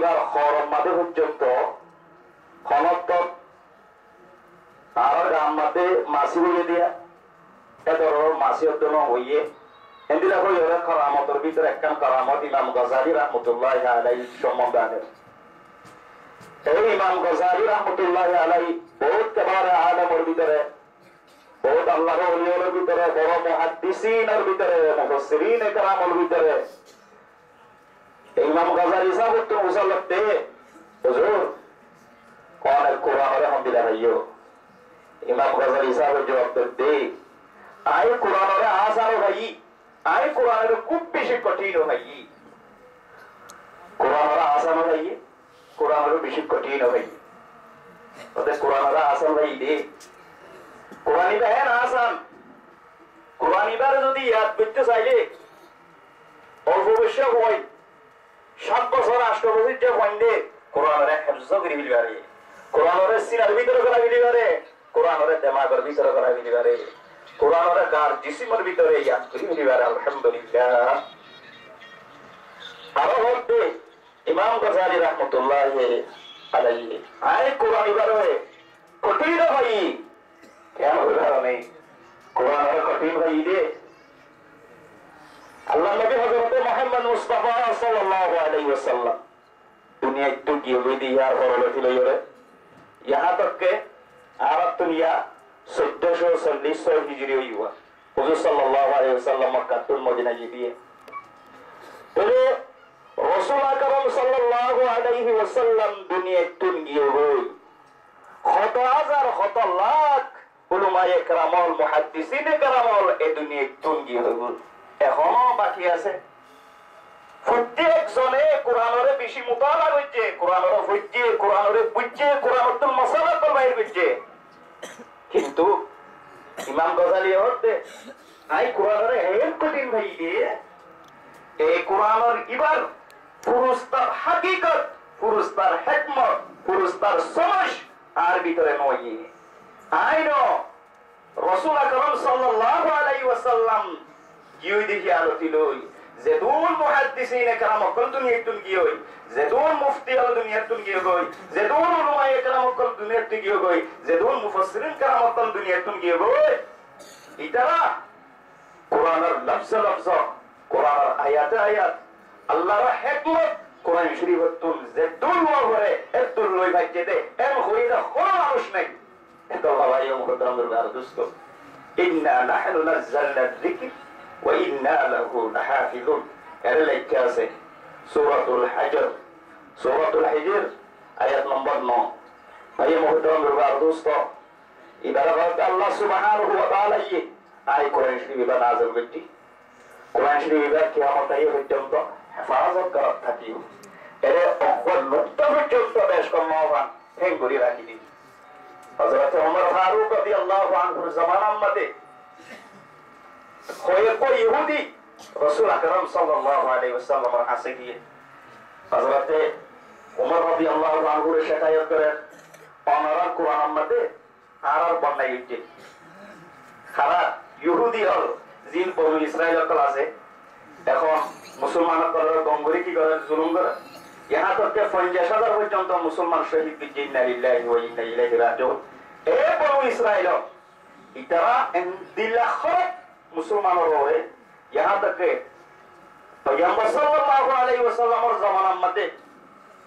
এবার হরম মাদে পর্যন্ত খনত আর গান মাদে মাসি হইয়ে দিয়া এদর মাসি অধ্যয়ন হইয়ে এন্দিরা হই ওরা করামতের ভিতরে একখান করামত ইমাম গজালি রহমতুল্লাহ আলাইহি সম্বন্ধে এই ইমাম গজালি রহমতুল্লাহ আলাইহি বহুত কেবারে আলেমের ভিতরে বহুত আল্লাহর ওলিদের ভিতরে বড় মুহাদ্দিসিনের ভিতরে মুফাসসিরিন কেরামের ভিতরে ইমাম গজালি সাহেব তো মুসাল্লাত দে হুজুর কোন কোরআন আলহামদুলিল্লাহ ভাইও ইমাম গজালি সাহেব জবাব দে আই কোরআনের আসারো ভাই আই কোরআনের খুব বেশি কঠিন ভাই কোরআনের আসানো ভাই কোরআনের বেশি কঠিন ভাই ওদের কোরআনের আসান ভাই দে কোরআনিটা হ্যাঁ আসান কোরআনিবার যদি ইয়াদ করতে চাইলে অল্প বয়স হয় 7 বছর 8 বছর যে হইন্দে কোরআনের হেফজ করে ফেলি পারে কোরআনের সিনার ভিতরে করা ফেলি পারে কোরআনের দিমাগের ভিতরে করা ফেলি পারে কোরআনের গার জিসিমের ভিতরে ইয়াদ করে ফেলি পারে আলহামদুলিল্লাহ আরো বলতে ইমাম গজালি রহমতুল্লাহ আলাইহি আই কোরআনিবার কঠিন ভাই কেন কারণে কোরআনের কঠিন ভাই দে আল্লাহ নবী হযরত মুহাম্মদ মুস্তাফা সাল্লাল্লাহু আলাইহি ওয়াসাল্লাম दुनिया तो की हुई थी यार और लगी लगी रे यहाँ तक के आरब दुनिया 1440 हिजरी हुई हुआ हुजूर सल्लल्लाहु अलैहि वसल्लम मक्का तुल मदीना जी दिए तो रसूल अकरम सल्लल्लाहु अलैहि वसल्लम दुनिया तुन की हुई खत हजार खत लाख उलमाए करामल मुहद्दिसिन करामल ए दुनिया तुन की हुई এখনো বাকি আছে প্রত্যেকজনে কোরআনের বেশি মুতালা করছে কোরআনের হইছে কোরআনের বুঝছে কোরআনের মাসালাতুল বাইর করছে কিন্তু ইমাম গজালি হতে আই কোরআনের হেল কঠিন ভাই দিয়ে এই কোরআনের ইবার পুরুস্তার হাকিকত পুরুস্তার হিকমত পুরুস্তার সমঝ আর ভিতরে নয় আইনো রাসূল আকরাম সাল্লাল্লাহু আলাইহি ওয়াসাল্লাম ইউদি কি আলোতিলই জেদুল মুহাদ্দিসিন کرام কল দুনিয়া তুন কি হই জেদুল মুফতি আল দুনিয়া তুন কি হই জেদুল উলামায়ে کرام কল দুনিয়া তুন কি হই জেদুল মুফাসসিরিন کرام কল দুনিয়া তুন কি হই ইতারা কোরআনের লফজ লফজ কোরআনের আয়াত আয়াত আল্লাহর হিকমত কোরআন শরীফত তুন জেদুল ওরে এতুল লই ভাইতে এম হইরা কোন মানুষ নাই এত ভাই মুহতারামের আর দোস্ত ইন্না নাহনু নাযালনা যিকর وإنا له لحافظون الكاسة سورة الحجر آيات نمبر 9 أي محترم بالباردوستا إذا رغبت الله سبحانه وتعالى آي قرآن شريف بنازل بيتي قرآن شريف بيتي قيامت أيه بجمتا حفاظت کرت تھکیو ارے اول نقطہ بجمتا بیش کر موفان ہنگ گری راکی دی حضرت عمر فاروق رضی اللہ عنہ زمانہ مدے कोई यहूदी रसूल अकरम सल्लल्लाहु अलैहि वसल्लम और हासे किए हजरत उमर রাদিয়াল্লাহু আনহু এর শিকায়ত করে অনারা কোরআন মধ্যে আরব বানাই দিতে খারা ইহুদি হল জিন বনু ইসরাইলের ক্লাসে এখন মুসলমানদের গঙ্গরি কি করে জুলুম করে ইহা তক 50,000 পর্যন্ত মুসলমান শহীদ দিতে ইন্না লিল্লাহি ওয়া ইন্না ইলাইহি রাজিউন এ বনু ইসরাইল ইতারা ইনদিল্লাহ मुसलमानों होए यहाँ तक के पैगंबर सल्लल्लाहु अलैहि वसल्लम और ज़माना मध्य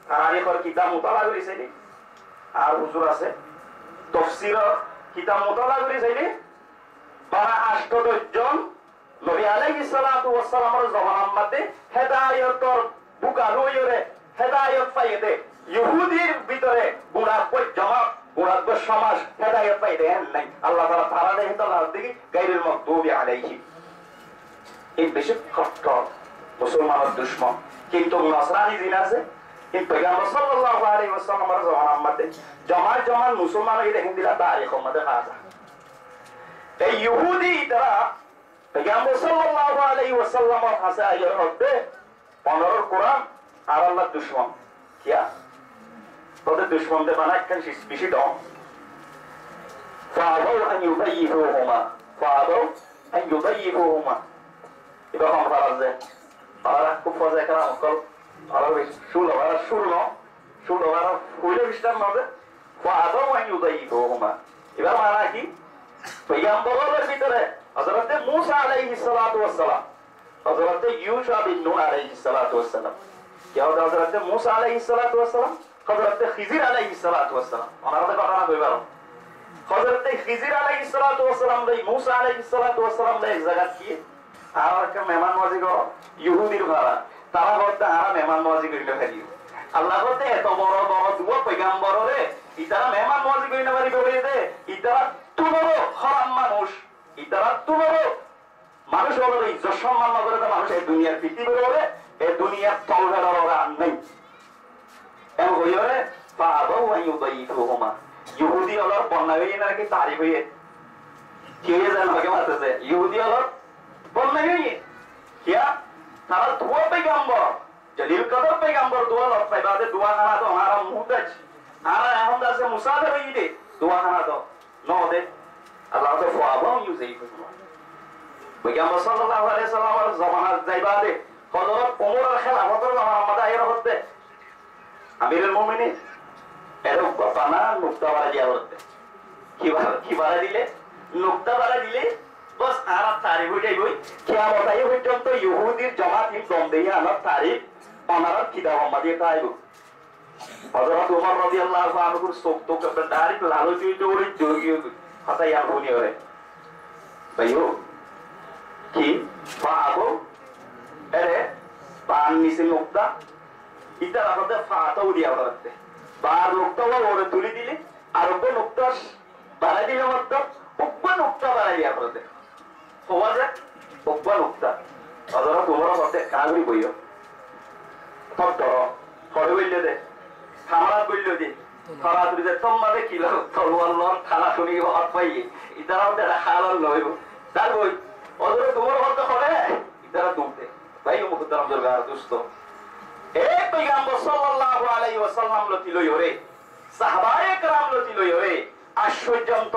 तारीख और किताब मुताला करी सही আর হুজুর আছে তাফসীর কিতাব মুতালা করি সही 12 জন নবী আলাইহিস সালাতু ওয়াস সালামের ज़माना মধ্যে হেদায়েতর বুকা রইরে হেদায়েত পাইতে ইহুদির ভিতরে গুনাহ কই জমা গুনাহ সমাজ হেদায়েত পাইতে নাই আল্লাহ তাআলা তারা দেহে তাআলা দিকে গায়রুল মাগদুবি আলাইহি এই বেশি কষ্ট মুসলমানের দুশমন কিন্তু নসরানি জিন আছে কিন্তু পয়গম্বর সাল্লাল্লাহু আলাইহি ওয়াসাল্লামের ज़माना মধ্যে জমা মুসলমান এই দেখেন দিলা তারিখ মধ্যে কাজা এই ইহুদি তারা পয়গম্বর সাল্লাল্লাহু আলাইহি ওয়াসাল্লামের কাছে আইয়ার মধ্যে 15 কোরআন আর আল্লাহর দুশমন কিয়া তোদের দুশমনদের বানায় কেন বেশি দাও فأبوا أن يضيفوهما إذا هم فرزه قال كفر ذكر وقال আর 16 বার হইলে বিস্তার নবে ফাদাও আন ইউদাইফুহুমা এবার মানা কি পয়গম্বরের ভিতরে হযরত মূসা আলাইহিস সালাতু ওয়াস সালাম হযরত ইউসা বিন নূন আলাইহিস সালাতু ওয়াস সালাম কি হযরত মূসা আলাইহিস সালাতু ওয়াস সালাম হযরত খিজির আলাইহিস সালাতু ওয়াস সালাম ওনারা ঘটনা কইবার হযরত খিজির আলাইহিস সালাতু ওয়াস সালাম লই মূসা আলাইহিস সালাতু ওয়াস সালাম লই এক জায়গা কি আর কে মেহমান নওয়াজি করো ইহুদির ভাড়া তারা বলতে আর মেহমান নওয়াজি কইলো খালি আল্লাহ বলতে এত বড় বড় দুয়া পয়গম্বররে ইতারা মেহমান নওয়াজি কইনা বাড়ি বলে দে ইতারা তুমরো হারাম মানুষ ইতারা তুমরো মানুষ হলো ইজ্জত সম্মান না করে মানুষ এই দুনিয়ার পৃথিবীর ওরে এই দুনিয়ার তলভের ওরে আর নাই এম হইরে ফাদাও ওয়া ইউদাইফুহুমা ইহুদি হলো বন্নাই নাকি তারিফ হইয়ে কে জানে আগে মারতেছে ইহুদি হলো বন্নাই হইয়ে কিয়া তারা দুয়া পয়গম্বর জলিল কদর পয়গম্বর দুয়া লফ পাইবাদে দুয়া খানা তো হারাম মুহতাজ আর এখন দাসে মুসাফির হইতে দুয়া খানা তো নদে আল্লাহ তো ফাদাও ইউদাইফুহুমা পয়গম্বর সাল্লাল্লাহু আলাইহি সাল্লামের জামানাত যাইবাদে হযরত ওমর খেলাফতের জামানার মধ্যে আইরা হতে আমিরুল মুমিনিন এর বাপানা নুকতা বাড়া দিয়া হতে কি বাড়া দিলে নুকতা বাড়া দিলে বস আর তারিখ হই যাইবই কিয়ামত আই পর্যন্ত ইহুদির জামাত ইন দম দেয়া আনার তারিখ ওনারা কিতাব আমাদের কাইব হযরত ওমর রাদিয়াল্লাহু আনহুর সক্ত কে তারিখ লালো চুই দৌড়ি যোগী হাতাই আর বনি হরে ভাইও কি ফাগো এরে পান নিছে নুকতা ইতা রাখতে ফাতাও দিয়া হতে বার নুকতা ওরে তুলি দিলে আর ওকে নুকতা বাড়াই দিলে মত উপবা নুকতা বাড়াই দিয়া হতে হওয়া যায় উপবা নুকতা অদরা তোমার হতে কাগরি বইও ফটো ফটো বইলে দে খামারা বইলে দে খারা তুই যে তোমারে কিলো তলওয়ার খানা শুনি হাত পাই ইতারাও দে হালাল লইব তার বই অদরা তোমার হতে করে ইতারা তুমতে ভাই মুহতারাম দরগার দোস্ত এক পয়গম্বর সাল্লাল্লাহু আলাইহি ওয়াসাল্লাম লতি লইরে সাহাবায়ে کرام লতি লইরে আশ্চর্যন্ত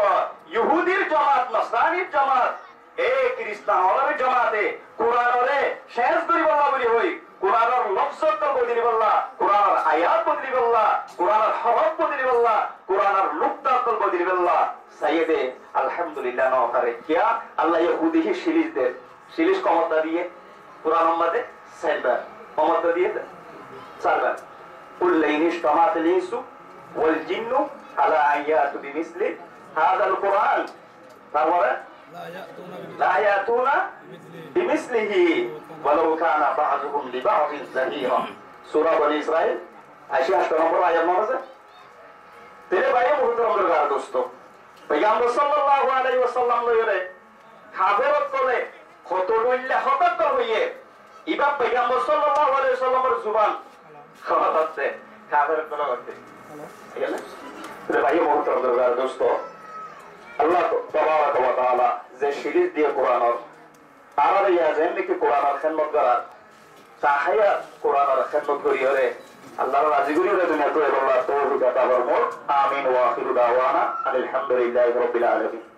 ইহুদির জামাত নসরানির জামাত এই খ্রিস্টানদের জামাতে কুরআনরে শেষ করি বলা বলি হই কুরআনের লফজ বদলি বলা কুরআনের আয়াত বদলি বলা কুরআনের হরফ বদলি বলা কুরআনের নুকতা বদলি বলা সাইয়েদে আলহামদুলিল্লাহ নওকারে কিয়া আল্লাহ ইহুদি হি শিলিশ ক্ষমতা দিয়ে কুরআন মধ্যে সাইবার ক্ষমতা দিয়ে সাইবার কুল্লাইন ইসতামাত লিনসু ওয়াল জিন্নু আলা আয়াতু বিমিসলি হাযাল কুরআন তারপরে লা ইয়াতুনা বিমিসলিহি ওয়ালাউ কানা বা'যুহুম লিবা'যিন যাহিরা সূরা বনি ইসরাইল 88 নম্বর আয়াত মনে তেরে ভাই মুহতারাম দরগার দোস্ত পয়গম্বর সাল্লাল্লাহু আলাইহি ওয়াসাল্লাম লইরে খাবেরত করে কত লইলা হঠাৎ হইয়ে ইবা পয়গম্বর সাল্লাল্লাহু আলাইহি ওয়াসাল্লামের জুবান খাওয়াতে খাবেরত করা করতে ঠিক আছে তেরে ভাই মুহতারাম দরগার দোস্ত আল্লাহ তাবারাক ওয়া তাআলা যে শিরিজ দিয়ে কোরআনের আর ইয়া যেমনি কি কোরআনের খিদমত করা চাহিয়া কোরআনের খিদমত করিয়রে আল্লাহর রাজি করিয়রে দুনিয়া তো আল্লাহ তৌফিক আতা ফরমাও আমিন ওয়া আখিরু দাওয়ানা আলহামদুলিল্লাহি রাব্বিল আলামিন